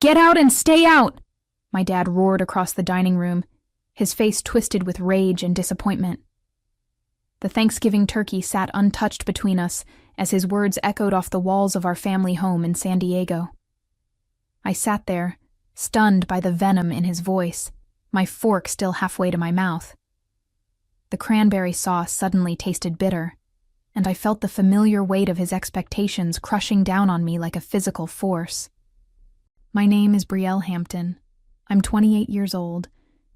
Get out and stay out! My dad roared across the dining room, his face twisted with rage and disappointment. The Thanksgiving turkey sat untouched between us as his words echoed off the walls of our family home in San Diego. I sat there, stunned by the venom in his voice, my fork still halfway to my mouth. The cranberry sauce suddenly tasted bitter, and I felt the familiar weight of his expectations crushing down on me like a physical force. My name is Brielle Hampton. I'm 28 years old,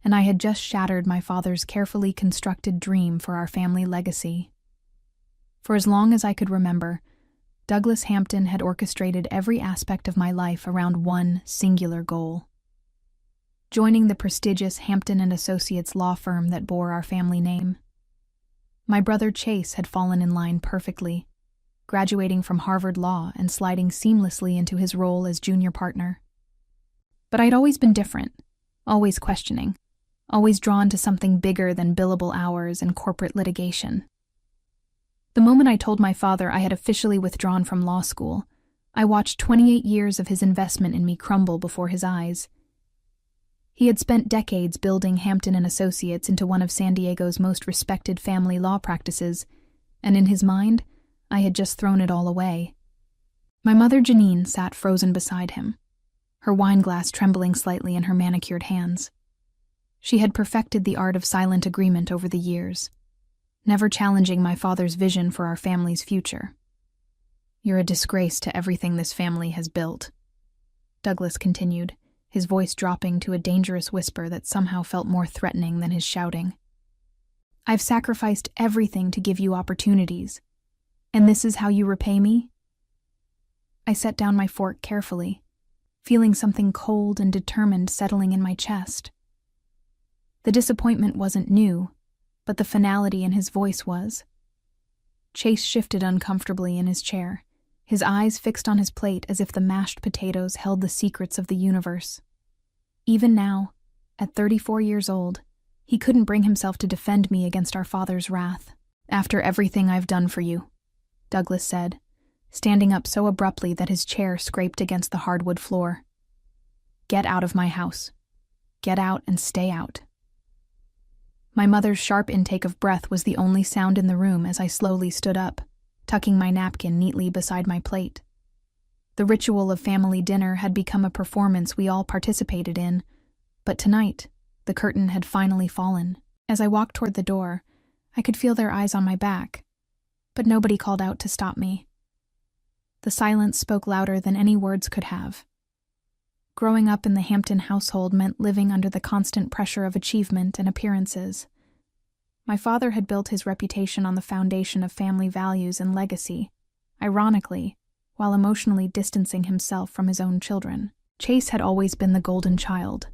and I had just shattered my father's carefully constructed dream for our family legacy. For as long as I could remember, Douglas Hampton had orchestrated every aspect of my life around one singular goal: joining the prestigious Hampton & Associates law firm that bore our family name. My brother Chase had fallen in line perfectly, graduating from Harvard Law and sliding seamlessly into his role as junior partner. But I'd always been different, always questioning, always drawn to something bigger than billable hours and corporate litigation. The moment I told my father I had officially withdrawn from law school, I watched 28 years of his investment in me crumble before his eyes. He had spent decades building Hampton & Associates into one of San Diego's most respected family law practices, and in his mind, I had just thrown it all away. My mother Janine sat frozen beside him, her wine glass trembling slightly in her manicured hands. She had perfected the art of silent agreement over the years, never challenging my father's vision for our family's future. "You're a disgrace to everything this family has built," Douglas continued, his voice dropping to a dangerous whisper that somehow felt more threatening than his shouting. "I've sacrificed everything to give you opportunities, and this is how you repay me?" I set down my fork carefully, feeling something cold and determined settling in my chest. The disappointment wasn't new, but the finality in his voice was. Chase shifted uncomfortably in his chair, his eyes fixed on his plate as if the mashed potatoes held the secrets of the universe. Even now, at 34 years old, he couldn't bring himself to defend me against our father's wrath. "After everything I've done for you," Douglas said, standing up so abruptly that his chair scraped against the hardwood floor. "Get out of my house. Get out and stay out." My mother's sharp intake of breath was the only sound in the room as I slowly stood up, tucking my napkin neatly beside my plate. The ritual of family dinner had become a performance we all participated in, but tonight, the curtain had finally fallen. As I walked toward the door, I could feel their eyes on my back, but nobody called out to stop me. The silence spoke louder than any words could have. Growing up in the Hampton household meant living under the constant pressure of achievement and appearances. My father had built his reputation on the foundation of family values and legacy, ironically, while emotionally distancing himself from his own children. Chase had always been the golden child,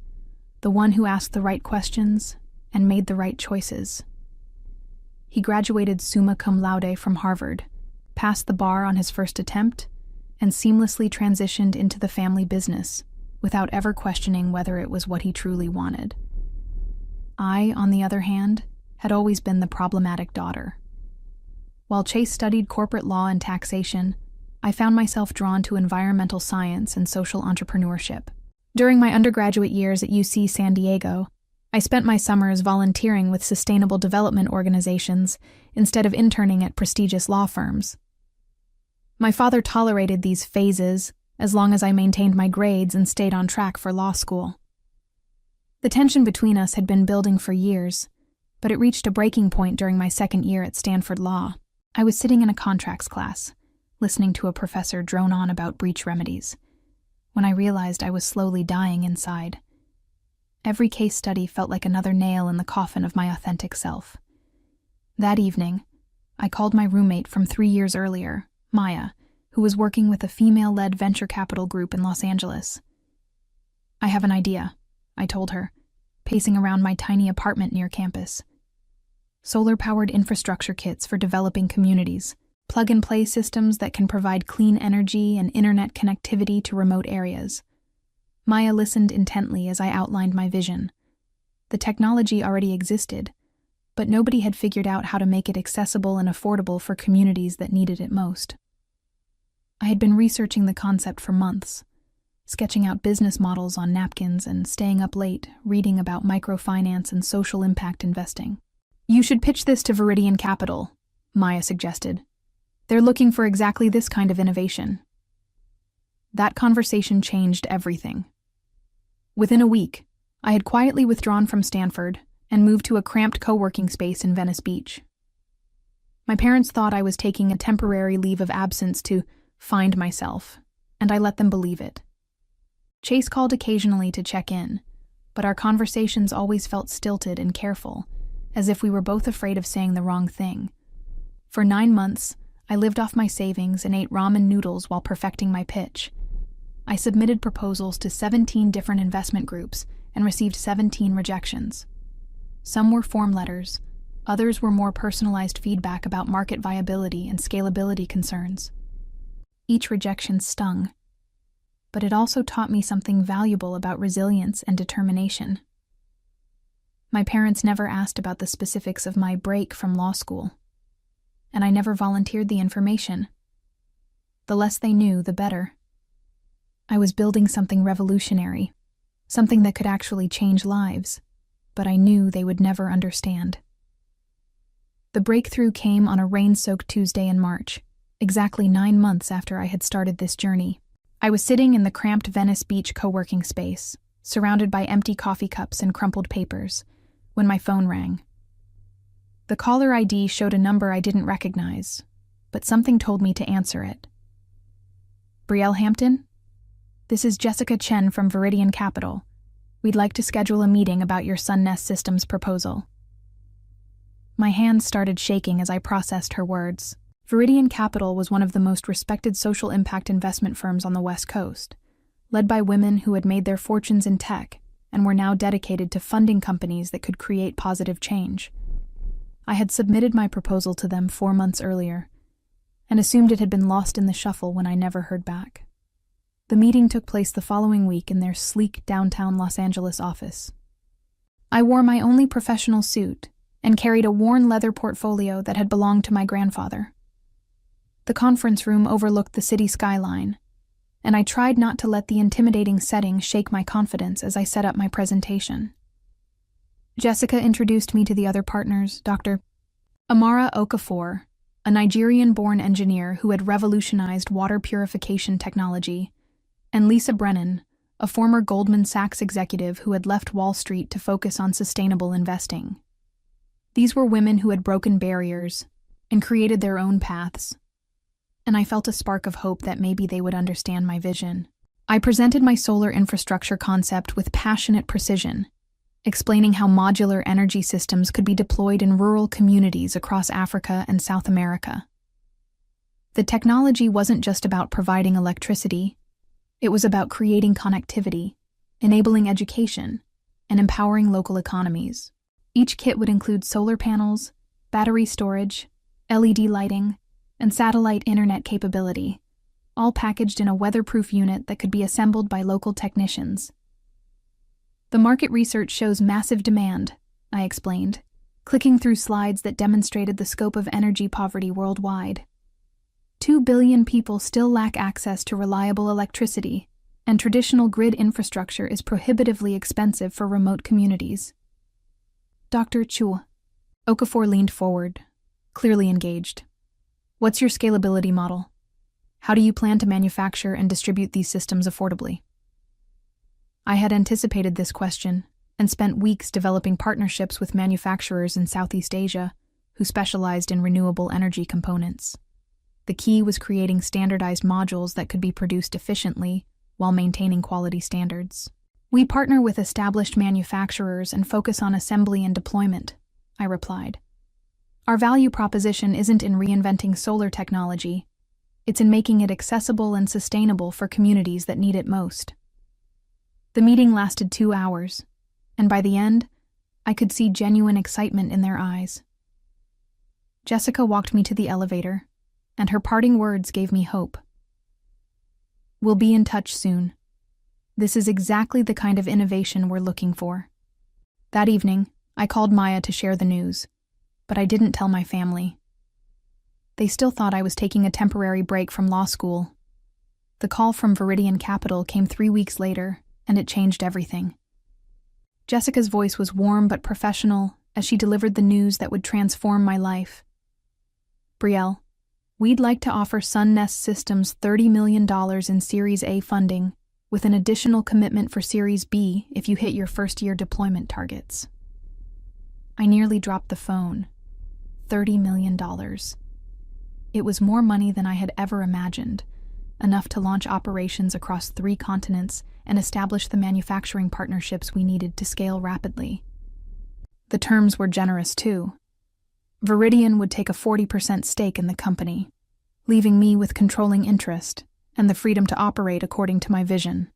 the one who asked the right questions and made the right choices. He graduated summa cum laude from Harvard, passed the bar on his first attempt, and seamlessly transitioned into the family business, without ever questioning whether it was what he truly wanted. I, on the other hand, had always been the problematic daughter. While Chase studied corporate law and taxation, I found myself drawn to environmental science and social entrepreneurship. During my undergraduate years at UC San Diego, I spent my summers volunteering with sustainable development organizations instead of interning at prestigious law firms. My father tolerated these phases as long as I maintained my grades and stayed on track for law school. The tension between us had been building for years, but it reached a breaking point during my second year at Stanford Law. I was sitting in a contracts class, listening to a professor drone on about breach remedies, when I realized I was slowly dying inside. Every case study felt like another nail in the coffin of my authentic self. That evening, I called my roommate from 3 years earlier, Maya, who was working with a female-led venture capital group in Los Angeles. "I have an idea," I told her, pacing around my tiny apartment near campus. "Solar-powered infrastructure kits for developing communities, plug-and-play systems that can provide clean energy and internet connectivity to remote areas." Maya listened intently as I outlined my vision. The technology already existed, but nobody had figured out how to make it accessible and affordable for communities that needed it most. I had been researching the concept for months, sketching out business models on napkins and staying up late, reading about microfinance and social impact investing. "You should pitch this to Viridian Capital," Maya suggested. "They're looking for exactly this kind of innovation." That conversation changed everything. Within a week, I had quietly withdrawn from Stanford and moved to a cramped co-working space in Venice Beach. My parents thought I was taking a temporary leave of absence to find myself, and I let them believe it. Chase called occasionally to check in, but our conversations always felt stilted and careful, as if we were both afraid of saying the wrong thing. For 9 months, I lived off my savings and ate ramen noodles while perfecting my pitch. I submitted proposals to 17 different investment groups and received 17 rejections. Some were form letters, others were more personalized feedback about market viability and scalability concerns. Each rejection stung, but it also taught me something valuable about resilience and determination. My parents never asked about the specifics of my break from law school, and I never volunteered the information. The less they knew, the better. I was building something revolutionary, something that could actually change lives, but I knew they would never understand. The breakthrough came on a rain-soaked Tuesday in March, exactly 9 months after I had started this journey. I was sitting in the cramped Venice Beach co-working space, surrounded by empty coffee cups and crumpled papers, when my phone rang. The caller ID showed a number I didn't recognize, but something told me to answer it. "Brielle Hampton? This is Jessica Chen from Viridian Capital. We'd like to schedule a meeting about your SunNest Systems proposal." My hands started shaking as I processed her words. Viridian Capital was one of the most respected social impact investment firms on the West Coast, led by women who had made their fortunes in tech and were now dedicated to funding companies that could create positive change. I had submitted my proposal to them 4 months earlier, and assumed it had been lost in the shuffle when I never heard back. The meeting took place the following week in their sleek downtown Los Angeles office. I wore my only professional suit and carried a worn leather portfolio that had belonged to my grandfather. The conference room overlooked the city skyline, and I tried not to let the intimidating setting shake my confidence as I set up my presentation. Jessica introduced me to the other partners, Dr. Amara Okafor, a Nigerian-born engineer who had revolutionized water purification technology, and Lisa Brennan, a former Goldman Sachs executive who had left Wall Street to focus on sustainable investing. These were women who had broken barriers and created their own paths, and I felt a spark of hope that maybe they would understand my vision. I presented my solar infrastructure concept with passionate precision, explaining how modular energy systems could be deployed in rural communities across Africa and South America. The technology wasn't just about providing electricity, it was about creating connectivity, enabling education, and empowering local economies. Each kit would include solar panels, battery storage, LED lighting, and satellite internet capability, all packaged in a weatherproof unit that could be assembled by local technicians. "The market research shows massive demand," I explained, clicking through slides that demonstrated the scope of energy poverty worldwide. 2 billion people still lack access to reliable electricity, and traditional grid infrastructure is prohibitively expensive for remote communities. "Dr. Chu." Okafor leaned forward, clearly engaged. "What's your scalability model? How do you plan to manufacture and distribute these systems affordably?" I had anticipated this question and spent weeks developing partnerships with manufacturers in Southeast Asia who specialized in renewable energy components. The key was creating standardized modules that could be produced efficiently while maintaining quality standards. "We partner with established manufacturers and focus on assembly and deployment," I replied. "Our value proposition isn't in reinventing solar technology, it's in making it accessible and sustainable for communities that need it most." The meeting lasted 2 hours, and by the end, I could see genuine excitement in their eyes. Jessica walked me to the elevator, and her parting words gave me hope. "We'll be in touch soon. This is exactly the kind of innovation we're looking for." That evening, I called Maya to share the news, but I didn't tell my family. They still thought I was taking a temporary break from law school. The The call from Viridian Capital came 3 weeks later, and it changed everything. Jessica's voice was warm but professional as she delivered the news that would transform my life. Brielle, we'd like to offer Sunnest Systems $30 million in Series A funding, with an additional commitment for Series B if you hit your first-year deployment targets. I nearly dropped the phone. $30 million. It was more money than I had ever imagined, enough to launch operations across 3 continents and establish the manufacturing partnerships we needed to scale rapidly. The terms were generous, too. Viridian would take a 40% stake in the company, leaving me with controlling interest and the freedom to operate according to my vision.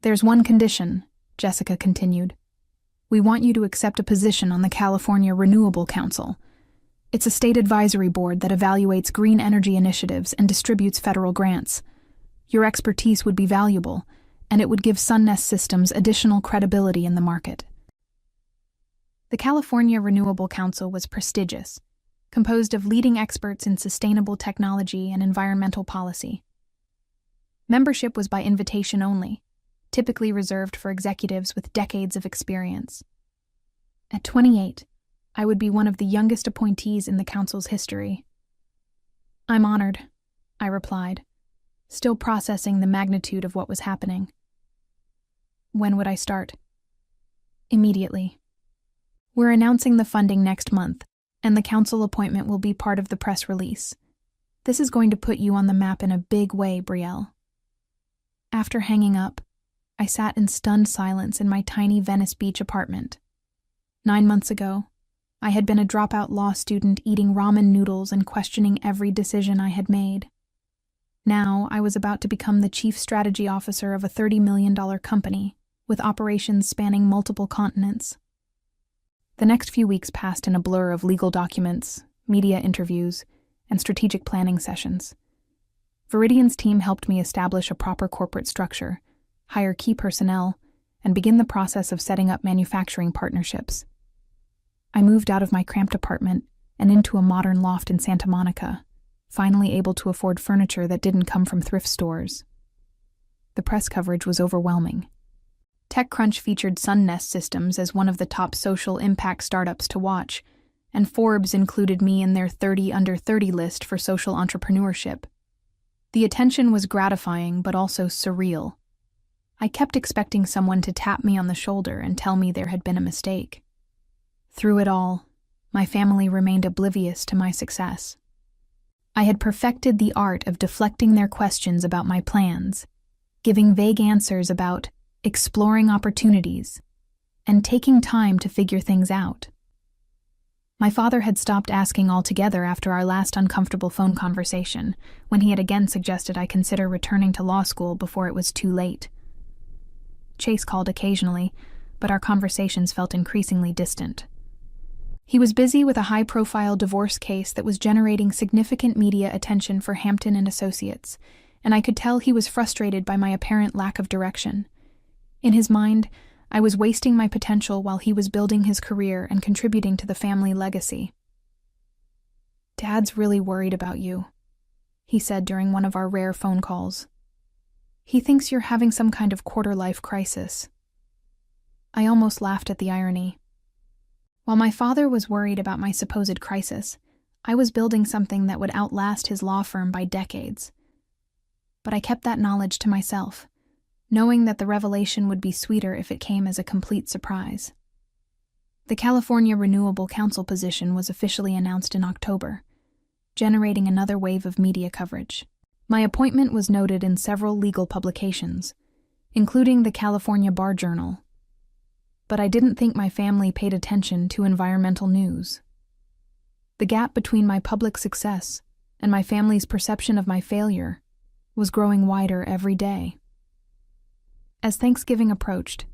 There's one condition, Jessica continued. We want you to accept a position on the California Renewable Council. It's a state advisory board that evaluates green energy initiatives and distributes federal grants. Your expertise would be valuable, and it would give Sunnest Systems additional credibility in the market. The California Renewable Council was prestigious, composed of leading experts in sustainable technology and environmental policy. Membership was by invitation only, typically reserved for executives with decades of experience. At 28, I would be one of the youngest appointees in the council's history. I'm honored, I replied, still processing the magnitude of what was happening. When would I start? Immediately. We're announcing the funding next month, and the council appointment will be part of the press release. This is going to put you on the map in a big way, Brielle. After hanging up, I sat in stunned silence in my tiny Venice Beach apartment. 9 months ago, I had been a dropout law student eating ramen noodles and questioning every decision I had made. Now, I was about to become the chief strategy officer of a $30 million company, with operations spanning multiple continents. The next few weeks passed in a blur of legal documents, media interviews, and strategic planning sessions. Viridian's team helped me establish a proper corporate structure, hire key personnel, and begin the process of setting up manufacturing partnerships. I moved out of my cramped apartment and into a modern loft in Santa Monica, finally able to afford furniture that didn't come from thrift stores. The press coverage was overwhelming. TechCrunch featured Sunnest Systems as one of the top social impact startups to watch, and Forbes included me in their 30 under 30 list for social entrepreneurship. The attention was gratifying but also surreal. I kept expecting someone to tap me on the shoulder and tell me there had been a mistake. Through it all, my family remained oblivious to my success. I had perfected the art of deflecting their questions about my plans, giving vague answers about exploring opportunities, and taking time to figure things out. My father had stopped asking altogether after our last uncomfortable phone conversation, when he had again suggested I consider returning to law school before it was too late. Chase called occasionally, but our conversations felt increasingly distant. He was busy with a high-profile divorce case that was generating significant media attention for Hampton and Associates, and I could tell he was frustrated by my apparent lack of direction. In his mind, I was wasting my potential while he was building his career and contributing to the family legacy. "Dad's really worried about you," he said during one of our rare phone calls. "He thinks you're having some kind of quarter-life crisis." I almost laughed at the irony. While my father was worried about my supposed crisis, I was building something that would outlast his law firm by decades. But I kept that knowledge to myself, knowing that the revelation would be sweeter if it came as a complete surprise. The California Renewable Council position was officially announced in October, generating another wave of media coverage. My appointment was noted in several legal publications, including the California Bar Journal. But I didn't think my family paid attention to environmental news. The gap between my public success and my family's perception of my failure was growing wider every day. As Thanksgiving approached,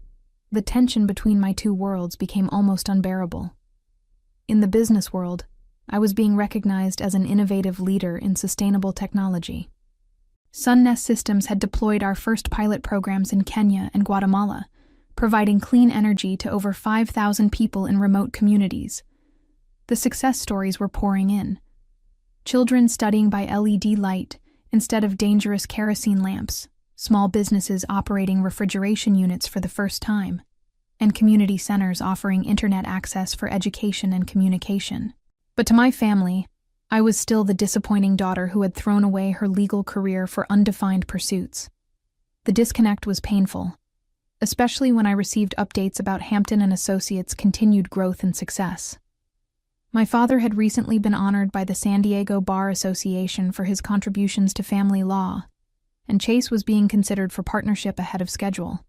the tension between my two worlds became almost unbearable. In the business world, I was being recognized as an innovative leader in sustainable technology. Sunnest Systems had deployed our first pilot programs in Kenya and Guatemala, providing clean energy to over 5,000 people in remote communities. The success stories were pouring in. Children studying by LED light, Instead of dangerous kerosene lamps, small businesses operating refrigeration units for the first time, and community centers offering internet access for education and communication. But to my family, I was still the disappointing daughter who had thrown away her legal career for undefined pursuits. The disconnect was painful, especially when I received updates about Hampton & Associates' continued growth and success. My father had recently been honored by the San Diego Bar Association for his contributions to family law, and Chase was being considered for partnership ahead of schedule.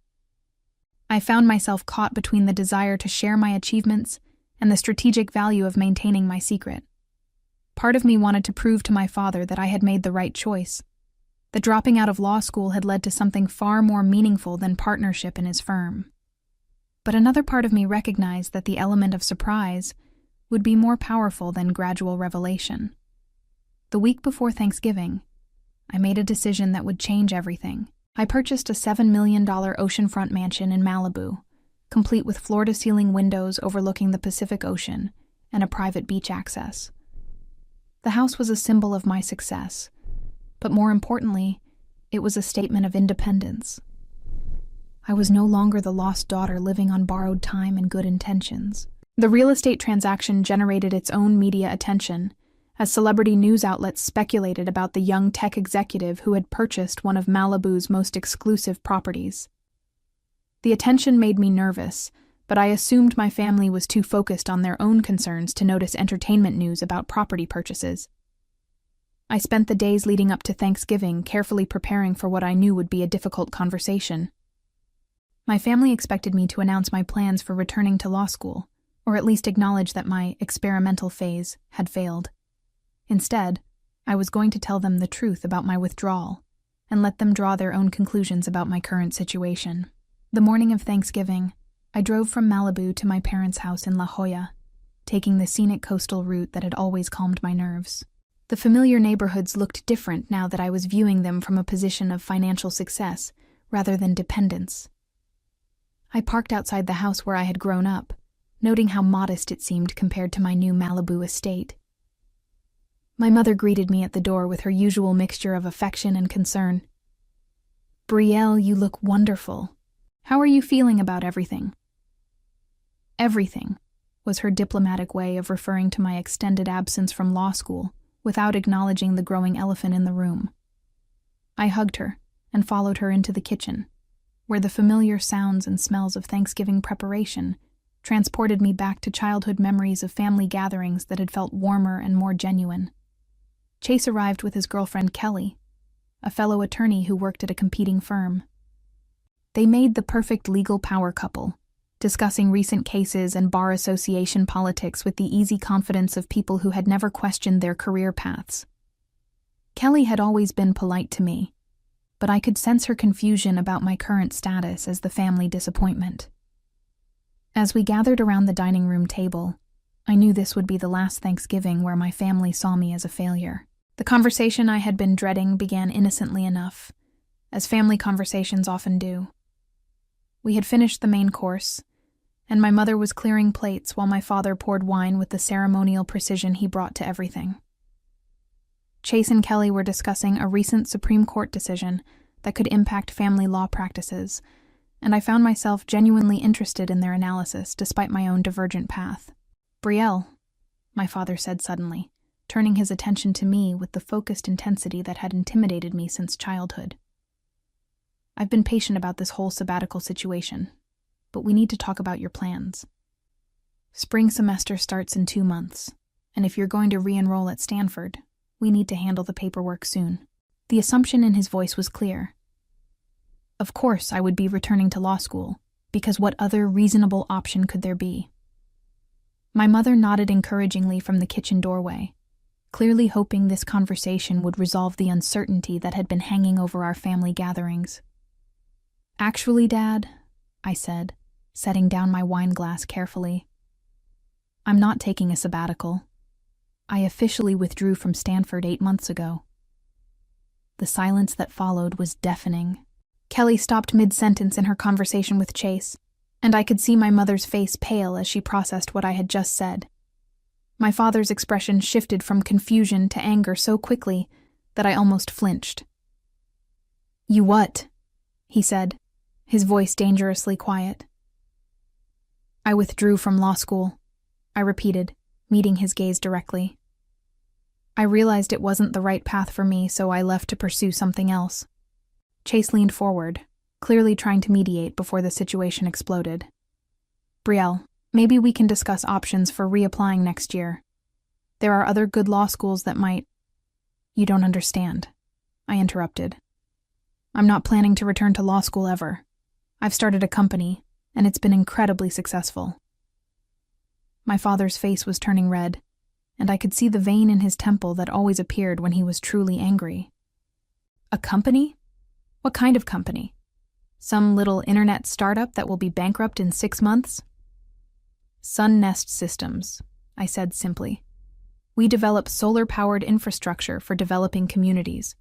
I found myself caught between the desire to share my achievements and the strategic value of maintaining my secret. Part of me wanted to prove to my father that I had made the right choice, that dropping out of law school had led to something far more meaningful than partnership in his firm. But another part of me recognized that the element of surprise would be more powerful than gradual revelation. The week before Thanksgiving, I made a decision that would change everything. I purchased a $7 million oceanfront mansion in Malibu, complete with floor-to-ceiling windows overlooking the Pacific Ocean and a private beach access. The house was a symbol of my success, but more importantly, it was a statement of independence. I was no longer the lost daughter living on borrowed time and good intentions. The real estate transaction generated its own media attention, as celebrity news outlets speculated about the young tech executive who had purchased one of Malibu's most exclusive properties. The attention made me nervous, but I assumed my family was too focused on their own concerns to notice entertainment news about property purchases. I spent the days leading up to Thanksgiving carefully preparing for what I knew would be a difficult conversation. My family expected me to announce my plans for returning to law school, or at least acknowledge that my experimental phase had failed. Instead, I was going to tell them the truth about my withdrawal and let them draw their own conclusions about my current situation. The morning of Thanksgiving, I drove from Malibu to my parents' house in La Jolla, taking the scenic coastal route that had always calmed my nerves. The familiar neighborhoods looked different now that I was viewing them from a position of financial success rather than dependence. I parked outside the house where I had grown up, noting how modest it seemed compared to my new Malibu estate. My mother greeted me at the door with her usual mixture of affection and concern. "Brielle, you look wonderful. How are you feeling about everything?" Everything was her diplomatic way of referring to my extended absence from law school, without acknowledging the growing elephant in the room. I hugged her and followed her into the kitchen, where the familiar sounds and smells of Thanksgiving preparation transported me back to childhood memories of family gatherings that had felt warmer and more genuine. Chase arrived with his girlfriend Kelly, a fellow attorney who worked at a competing firm. They made the perfect legal power couple, discussing recent cases and bar association politics with the easy confidence of people who had never questioned their career paths. Kelly had always been polite to me, but I could sense her confusion about my current status as the family disappointment. As we gathered around the dining room table, I knew this would be the last Thanksgiving where my family saw me as a failure. The conversation I had been dreading began innocently enough, as family conversations often do. We had finished the main course, and my mother was clearing plates while my father poured wine with the ceremonial precision he brought to everything. Chase and Kelly were discussing a recent Supreme Court decision that could impact family law practices, and I found myself genuinely interested in their analysis despite my own divergent path. "Brielle," my father said suddenly, turning his attention to me with the focused intensity that had intimidated me since childhood. "I've been patient about this whole sabbatical situation, but we need to talk about your plans. Spring semester starts in 2 months, and if you're going to re-enroll at Stanford, we need to handle the paperwork soon." The assumption in his voice was clear. Of course I would be returning to law school, because what other reasonable option could there be? My mother nodded encouragingly from the kitchen doorway, clearly hoping this conversation would resolve the uncertainty that had been hanging over our family gatherings. "Actually, Dad," I said, setting down my wine glass carefully, "I'm not taking a sabbatical. I officially withdrew from Stanford 8 months ago." The silence that followed was deafening. Kelly stopped mid-sentence in her conversation with Chase, and I could see my mother's face pale as she processed what I had just said. My father's expression shifted from confusion to anger so quickly that I almost flinched. "You what?" he said, his voice dangerously quiet. "I withdrew from law school," I repeated, meeting his gaze directly. "I realized it wasn't the right path for me, so I left to pursue something else." Chase leaned forward, clearly trying to mediate before the situation exploded. "Brielle, maybe we can discuss options for reapplying next year. There are other good law schools that might—" "You don't understand," I interrupted. "I'm not planning to return to law school ever. I've started a company, and it's been incredibly successful." My father's face was turning red, and I could see the vein in his temple that always appeared when he was truly angry. "A company? What kind of company? Some little internet startup that will be bankrupt in 6 months?" "SunNest Systems," I said simply. "We develop solar-powered infrastructure for developing communities.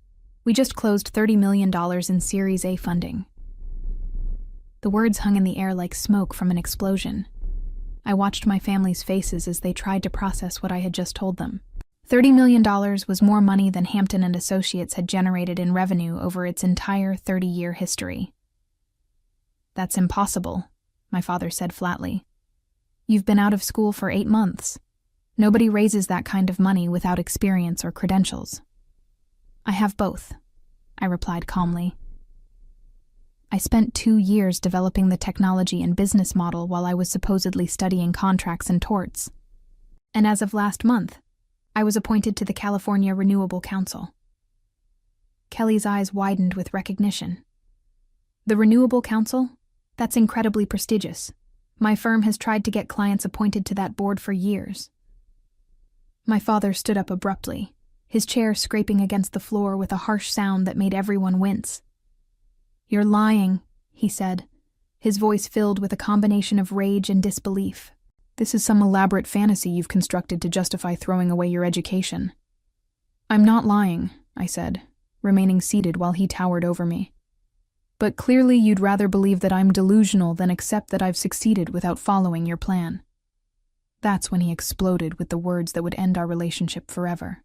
We just closed $30 million in Series A funding." The words hung in the air like smoke from an explosion. I watched my family's faces as they tried to process what I had just told them. $30 million was more money than Hampton and Associates had generated in revenue over its entire 30-year history. "That's impossible," my father said flatly. "You've been out of school for 8 months. Nobody raises that kind of money without experience or credentials." "I have both," I replied calmly. "I spent 2 years developing the technology and business model while I was supposedly studying contracts and torts. And as of last month, I was appointed to the California Renewable Council." Kelly's eyes widened with recognition. "The Renewable Council? That's incredibly prestigious. My firm has tried to get clients appointed to that board for years." My father stood up abruptly, his chair scraping against the floor with a harsh sound that made everyone wince. "You're lying," he said, his voice filled with a combination of rage and disbelief. "This is some elaborate fantasy you've constructed to justify throwing away your education." "I'm not lying," I said, remaining seated while he towered over me. "But clearly you'd rather believe that I'm delusional than accept that I've succeeded without following your plan." That's when he exploded with the words that would end our relationship forever.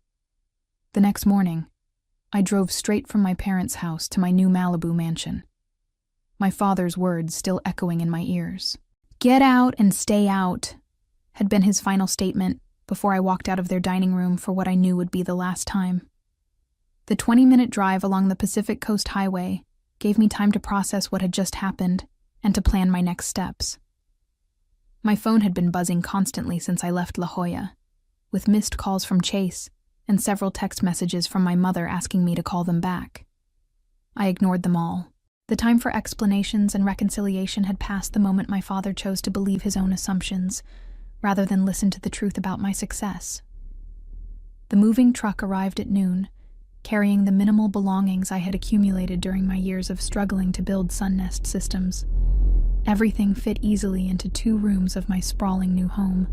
The next morning, I drove straight from my parents' house to my new Malibu mansion, my father's words still echoing in my ears. "Get out and stay out," had been his final statement before I walked out of their dining room for what I knew would be the last time. The 20-minute drive along the Pacific Coast Highway gave me time to process what had just happened and to plan my next steps. My phone had been buzzing constantly since I left La Jolla, with missed calls from Chase and several text messages from my mother asking me to call them back. I ignored them all. The time for explanations and reconciliation had passed the moment my father chose to believe his own assumptions, rather than listen to the truth about my success. The moving truck arrived at noon, carrying the minimal belongings I had accumulated during my years of struggling to build SunNest Systems. Everything fit easily into 2 rooms of my sprawling new home,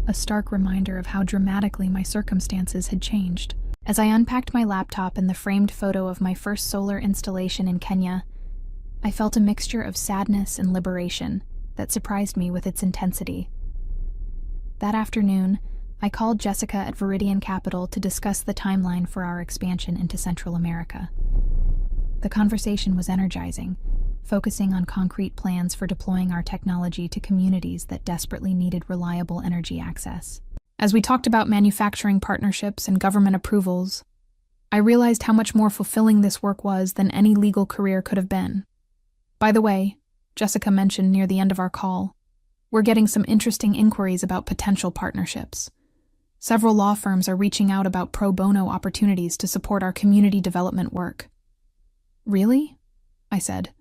a stark reminder of how dramatically my circumstances had changed. As I unpacked my laptop and the framed photo of my first solar installation in Kenya, I felt a mixture of sadness and liberation that surprised me with its intensity. That afternoon, I called Jessica at Viridian Capital to discuss the timeline for our expansion into Central America. The conversation was energizing, focusing on concrete plans for deploying our technology to communities that desperately needed reliable energy access. As we talked about manufacturing partnerships and government approvals, I realized how much more fulfilling this work was than any legal career could have been. By the way, Jessica mentioned near the end of our call, we're getting some interesting inquiries about potential partnerships. Several law firms are reaching out about pro bono opportunities to support our community development work. "Really?" I said,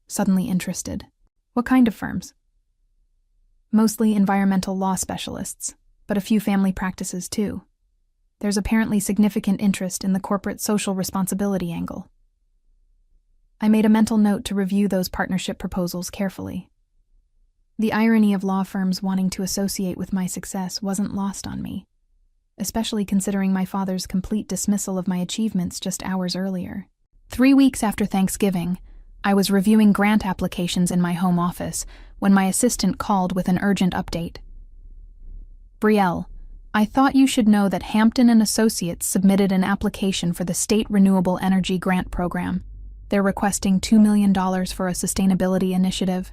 suddenly interested. "What kind of firms?" "Mostly environmental law specialists, but a few family practices too. There's apparently significant interest in the corporate social responsibility angle." I made a mental note to review those partnership proposals carefully. The irony of law firms wanting to associate with my success wasn't lost on me, especially considering my father's complete dismissal of my achievements just hours earlier. 3 weeks after Thanksgiving, I was reviewing grant applications in my home office when my assistant called with an urgent update. "Brielle, I thought you should know that Hampton and Associates submitted an application for the State Renewable Energy Grant Program. They're requesting $2 million for a sustainability initiative.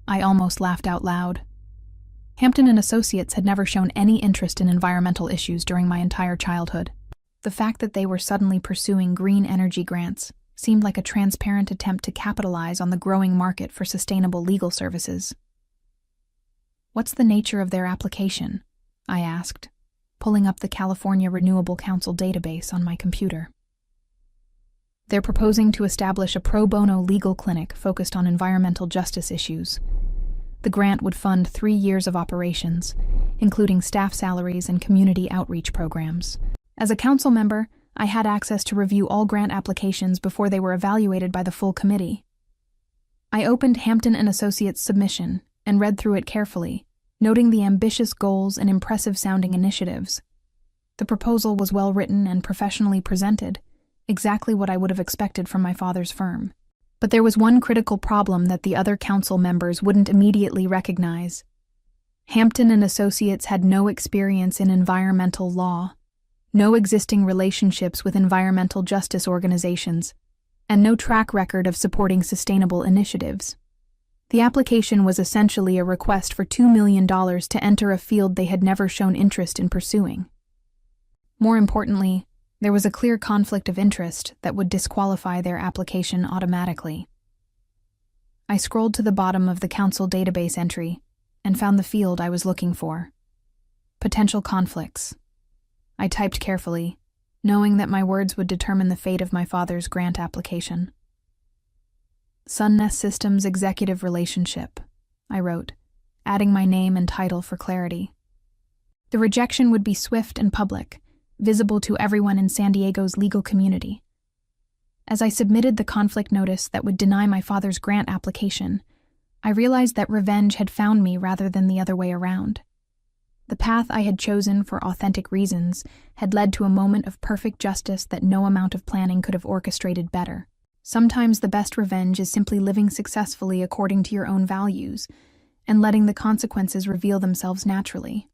I almost laughed out loud. Hampton and Associates had never shown any interest in environmental issues during my entire childhood. The fact that they were suddenly pursuing green energy grants seemed like a transparent attempt to capitalize on the growing market for sustainable legal services. What's the nature of their application? I asked, pulling up the California Renewable Council database on my computer. They're proposing to establish a pro bono legal clinic focused on environmental justice issues. The grant would fund 3 years of operations, including staff salaries and community outreach programs. As a council member, I had access to review all grant applications before they were evaluated by the full committee. I opened Hampton and Associates' submission and read through it carefully, noting the ambitious goals and impressive-sounding initiatives. The proposal was well-written and professionally presented, exactly what I would have expected from my father's firm. But there was one critical problem that the other council members wouldn't immediately recognize. Hampton and Associates had no experience in environmental law, no existing relationships with environmental justice organizations, and no track record of supporting sustainable initiatives. The application was essentially a request for $2 million to enter a field they had never shown interest in pursuing. More importantly, there was a clear conflict of interest that would disqualify their application automatically. I scrolled to the bottom of the council database entry and found the field I was looking for. Potential conflicts. I typed carefully, knowing that my words would determine the fate of my father's grant application. Sunnest Systems Executive Relationship, I wrote, adding my name and title for clarity. The rejection would be swift and public, visible to everyone in San Diego's legal community. As I submitted the conflict notice that would deny my father's grant application, I realized that revenge had found me rather than the other way around. The path I had chosen for authentic reasons had led to a moment of perfect justice that no amount of planning could have orchestrated better. Sometimes the best revenge is simply living successfully according to your own values and letting the consequences reveal themselves naturally.